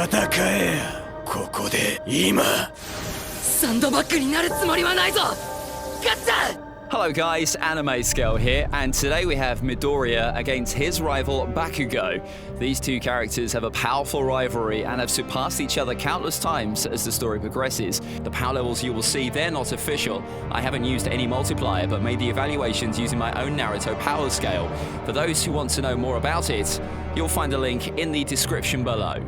戦え。ここで今。サンドバッグになるつもりはないぞ。ガッツァ。 Hello guys, AnimeScale here, and today we have Midoriya against his rival Bakugou. These two characters have a powerful rivalry and have surpassed each other countless times as the story progresses. The power levels you will see, they're not official. I haven't used any multiplier but made the evaluations using my own Naruto power scale. For those who want to know more about it, you'll find a link in the description below.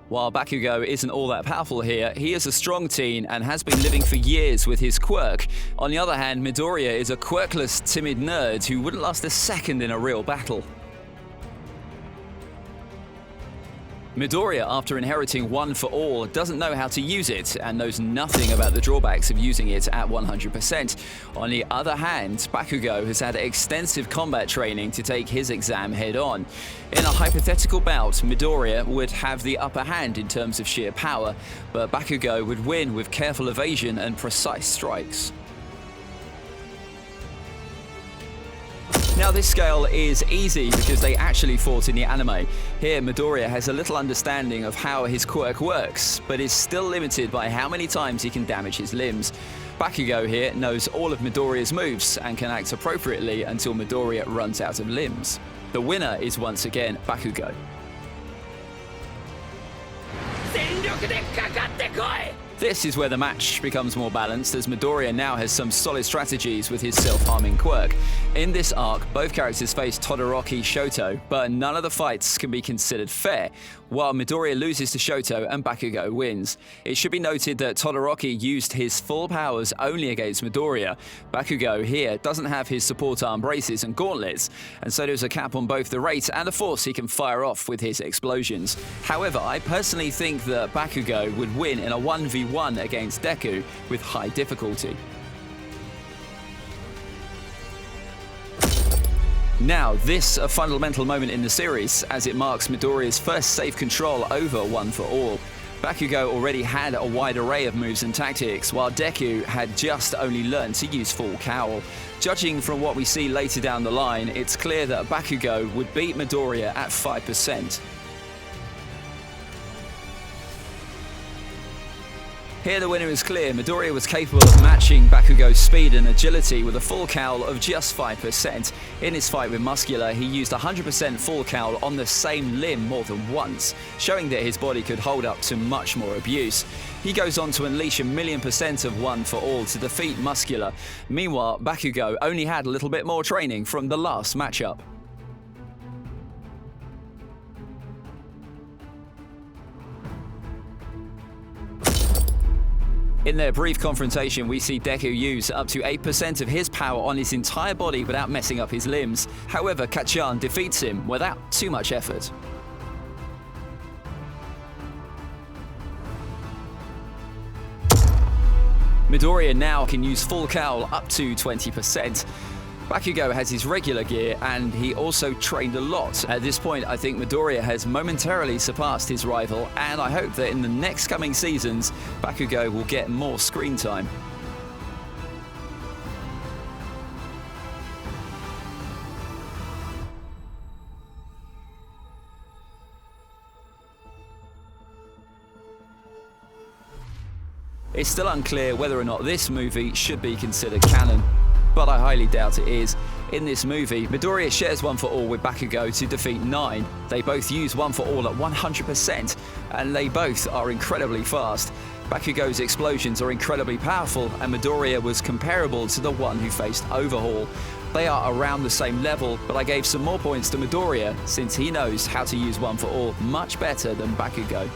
While Bakugou isn't all that powerful here, he is a strong teen and has been living for years with his quirk. On the other hand, Midoriya is a quirkless, timid nerd who wouldn't last a second in a real battle. Midoriya, after inheriting One for All, doesn't know how to use it and knows nothing about the drawbacks of using it at 100%. On the other hand, Bakugou has had extensive combat training to take his exam head-on. In a hypothetical bout, Midoriya would have the upper hand in terms of sheer power, but Bakugou would win with careful evasion and precise strikes. Now this scale is easy because they actually fought in the anime. Here Midoriya has a little understanding of how his quirk works, but is still limited by how many times he can damage his limbs. Bakugou here knows all of Midoriya's moves and can act appropriately until Midoriya runs out of limbs. The winner is once again Bakugou. This is where the match becomes more balanced, as Midoriya now has some solid strategies with his self-harming quirk. In this arc, both characters face Todoroki Shoto, but none of the fights can be considered fair, while Midoriya loses to Shoto and Bakugou wins. It should be noted that Todoroki used his full powers only against Midoriya. Bakugou here doesn't have his support arm braces and gauntlets, and so there's a cap on both the rate and the force he can fire off with his explosions. However, I personally think that Bakugou would win in a 1v1 against Deku with high difficulty. Now, this a fundamental moment in the series, as it marks Midoriya's first safe control over One for All. Bakugou already had a wide array of moves and tactics, while Deku had just only learned to use full COWL. Judging from what we see later down the line, it's clear that Bakugou would beat Midoriya at 5%. Here the winner is clear. Midoriya was capable of matching Bakugou's speed and agility with a full COWL of just 5%. In his fight with Muscular, he used 100% full COWL on the same limb more than once, showing that his body could hold up to much more abuse. He goes on to unleash 1,000,000% of One for All to defeat Muscular. Meanwhile, Bakugou only had a little bit more training from the last matchup. In their brief confrontation, we see Deku use up to 8% of his power on his entire body without messing up his limbs. However, Kachan defeats him without too much effort. Midoriya now can use full COWL up to 20%. Bakugou has his regular gear, and he also trained a lot. At this point, I think Midoriya has momentarily surpassed his rival, and I hope that in the next coming seasons, Bakugou will get more screen time. It's still unclear whether or not this movie should be considered canon, but I highly doubt it is. In this movie, Midoriya shares One for All with Bakugou to defeat 9. They both use One for All at 100%, and they both are incredibly fast. Bakugou's explosions are incredibly powerful, and Midoriya was comparable to the one who faced Overhaul. They are around the same level, but I gave some more points to Midoriya since he knows how to use One for All much better than Bakugou.